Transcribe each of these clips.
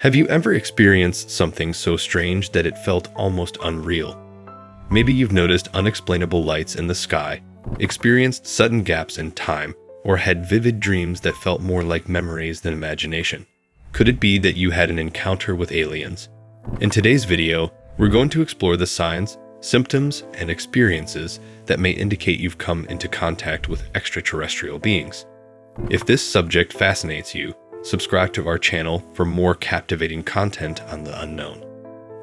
Have you ever experienced something so strange that it felt almost unreal? Maybe you've noticed unexplainable lights in the sky, experienced sudden gaps in time, or had vivid dreams that felt more like memories than imagination. Could it be that you had an encounter with aliens? In today's video, we're going to explore the signs, symptoms, and experiences that may indicate you've come into contact with extraterrestrial beings. If this subject fascinates you, subscribe to our channel for more captivating content on the unknown.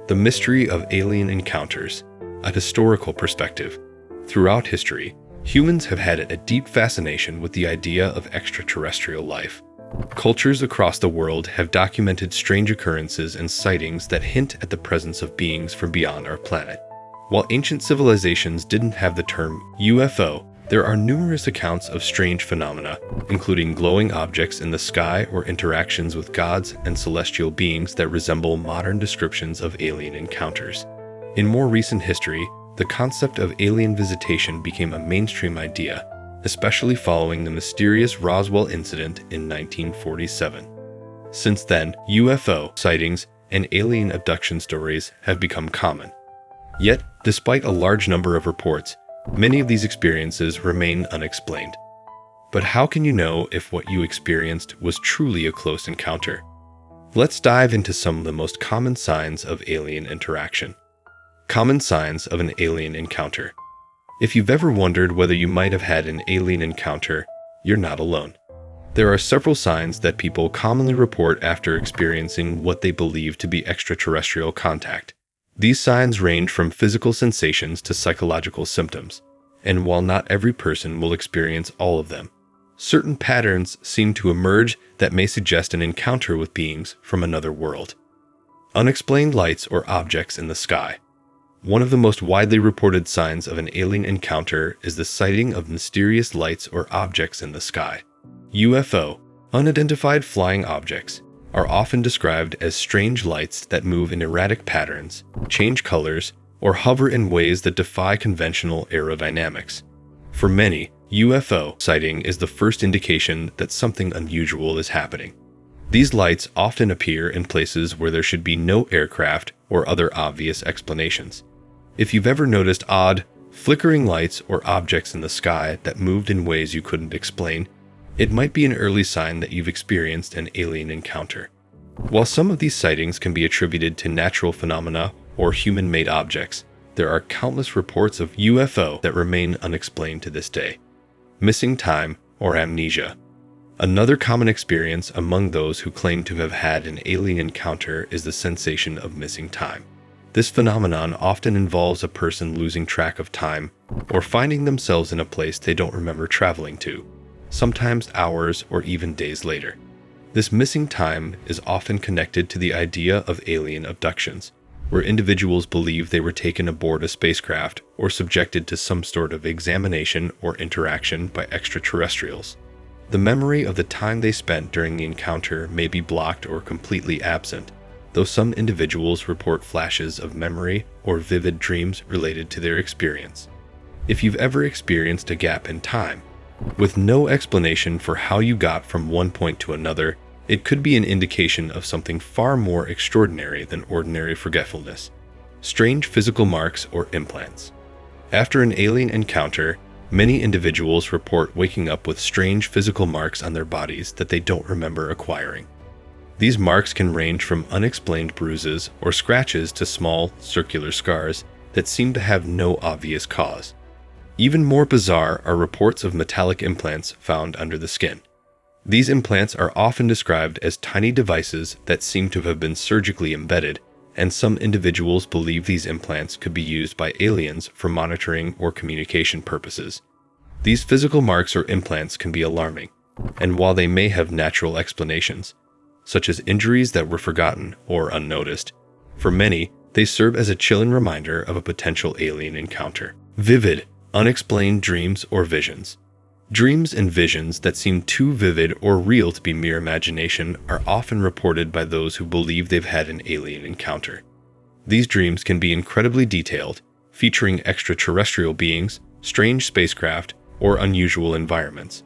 The mystery of alien encounters, a historical perspective. Throughout history, humans have had a deep fascination with the idea of extraterrestrial life. Cultures across the world have documented strange occurrences and sightings that hint at the presence of beings from beyond our planet. While ancient civilizations didn't have the term UFO, there are numerous accounts of strange phenomena, including glowing objects in the sky or interactions with gods and celestial beings that resemble modern descriptions of alien encounters. In more recent history, the concept of alien visitation became a mainstream idea, especially following the mysterious Roswell incident in 1947. Since then, UFO sightings and alien abduction stories have become common. Yet, despite a large number of reports, many of these experiences remain unexplained. But how can you know if what you experienced was truly a close encounter? Let's dive into some of the most common signs of alien interaction. Common signs of an alien encounter. If you've ever wondered whether you might have had an alien encounter, you're not alone. There are several signs that people commonly report after experiencing what they believe to be extraterrestrial contact. These signs range from physical sensations to psychological symptoms, and while not every person will experience all of them, certain patterns seem to emerge that may suggest an encounter with beings from another world. Unexplained lights or objects in the sky. One of the most widely reported signs of an alien encounter is the sighting of mysterious lights or objects in the sky. UFO, unidentified flying objects, are often described as strange lights that move in erratic patterns, change colors, or hover in ways that defy conventional aerodynamics. For many, UFO sighting is the first indication that something unusual is happening. These lights often appear in places where there should be no aircraft or other obvious explanations. If you've ever noticed odd, flickering lights or objects in the sky that moved in ways you couldn't explain, it might be an early sign that you've experienced an alien encounter. While some of these sightings can be attributed to natural phenomena or human-made objects, there are countless reports of UFO that remain unexplained to this day. Missing time or amnesia. Another common experience among those who claim to have had an alien encounter is the sensation of missing time. This phenomenon often involves a person losing track of time or finding themselves in a place they don't remember traveling to, sometimes hours or even days later. This missing time is often connected to the idea of alien abductions, where individuals believe they were taken aboard a spacecraft or subjected to some sort of examination or interaction by extraterrestrials. The memory of the time they spent during the encounter may be blocked or completely absent, though some individuals report flashes of memory or vivid dreams related to their experience. If you've ever experienced a gap in time, with no explanation for how you got from one point to another, it could be an indication of something far more extraordinary than ordinary forgetfulness. Strange physical marks or implants. After an alien encounter, many individuals report waking up with strange physical marks on their bodies that they don't remember acquiring. These marks can range from unexplained bruises or scratches to small, circular scars that seem to have no obvious cause. Even more bizarre are reports of metallic implants found under the skin. These implants are often described as tiny devices that seem to have been surgically embedded, and some individuals believe these implants could be used by aliens for monitoring or communication purposes. These physical marks or implants can be alarming, and while they may have natural explanations, such as injuries that were forgotten or unnoticed, for many, they serve as a chilling reminder of a potential alien encounter. Vivid, unexplained dreams or visions. Dreams and visions that seem too vivid or real to be mere imagination are often reported by those who believe they've had an alien encounter. These dreams can be incredibly detailed, featuring extraterrestrial beings, strange spacecraft, or unusual environments.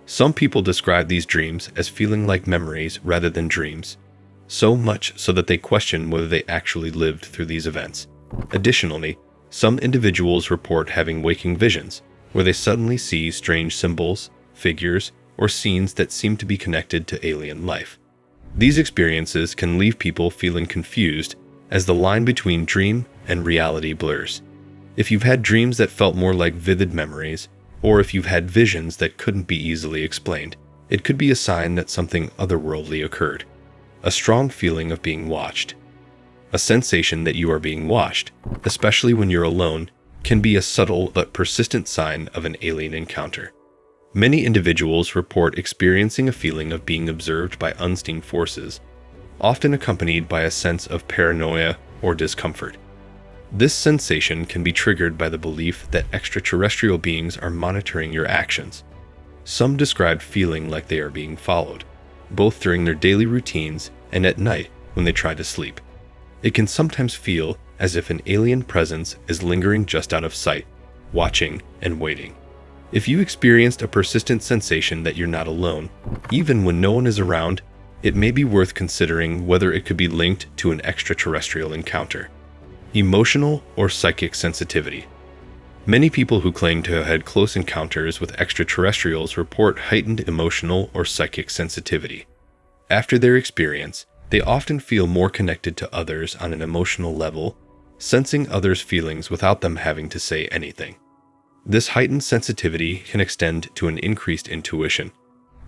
Some people describe these dreams as feeling like memories rather than dreams, so much so that they question whether they actually lived through these events. Additionally, some individuals report having waking visions, where they suddenly see strange symbols, figures, or scenes that seem to be connected to alien life. These experiences can leave people feeling confused as the line between dream and reality blurs. If you've had dreams that felt more like vivid memories, or if you've had visions that couldn't be easily explained, it could be a sign that something otherworldly occurred. A strong feeling of being watched. A sensation that you are being watched, especially when you're alone, can be a subtle but persistent sign of an alien encounter. Many individuals report experiencing a feeling of being observed by unseen forces, often accompanied by a sense of paranoia or discomfort. This sensation can be triggered by the belief that extraterrestrial beings are monitoring your actions. Some describe feeling like they are being followed, both during their daily routines and at night when they try to sleep. It can sometimes feel as if an alien presence is lingering just out of sight, watching and waiting. If you experienced a persistent sensation that you're not alone, even when no one is around, it may be worth considering whether it could be linked to an extraterrestrial encounter. Emotional or psychic sensitivity. Many people who claim to have had close encounters with extraterrestrials report heightened emotional or psychic sensitivity. After their experience, they often feel more connected to others on an emotional level, sensing others' feelings without them having to say anything. This heightened sensitivity can extend to an increased intuition,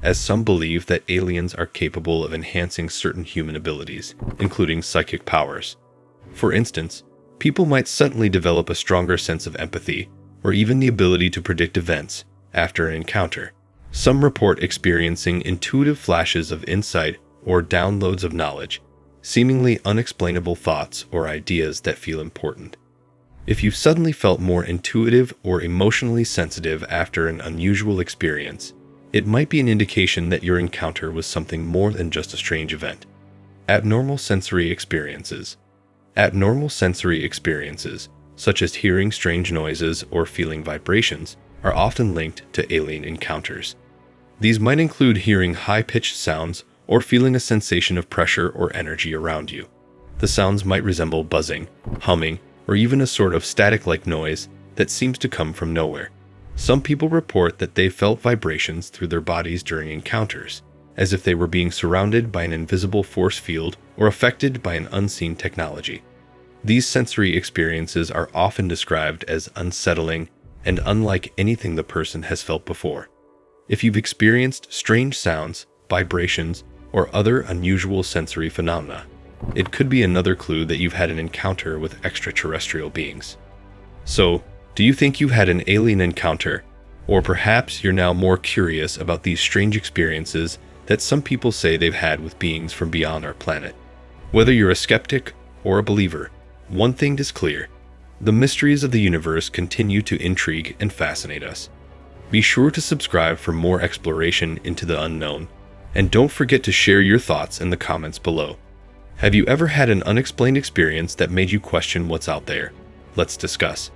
as some believe that aliens are capable of enhancing certain human abilities, including psychic powers. For instance, people might suddenly develop a stronger sense of empathy, or even the ability to predict events after an encounter. Some report experiencing intuitive flashes of insight or downloads of knowledge, seemingly unexplainable thoughts or ideas that feel important. If you've suddenly felt more intuitive or emotionally sensitive after an unusual experience, it might be an indication that your encounter was something more than just a strange event. Abnormal sensory experiences. Abnormal sensory experiences, such as hearing strange noises or feeling vibrations, are often linked to alien encounters. These might include hearing high-pitched sounds or feeling a sensation of pressure or energy around you. The sounds might resemble buzzing, humming, or even a sort of static-like noise that seems to come from nowhere. Some people report that they felt vibrations through their bodies during encounters, as if they were being surrounded by an invisible force field or affected by an unseen technology. These sensory experiences are often described as unsettling and unlike anything the person has felt before. If you've experienced strange sounds, vibrations, or other unusual sensory phenomena, it could be another clue that you've had an encounter with extraterrestrial beings. So, do you think you've had an alien encounter? Or perhaps you're now more curious about these strange experiences that some people say they've had with beings from beyond our planet. Whether you're a skeptic or a believer, one thing is clear: the mysteries of the universe continue to intrigue and fascinate us. Be sure to subscribe for more exploration into the unknown, and don't forget to share your thoughts in the comments below. Have you ever had an unexplained experience that made you question what's out there? Let's discuss.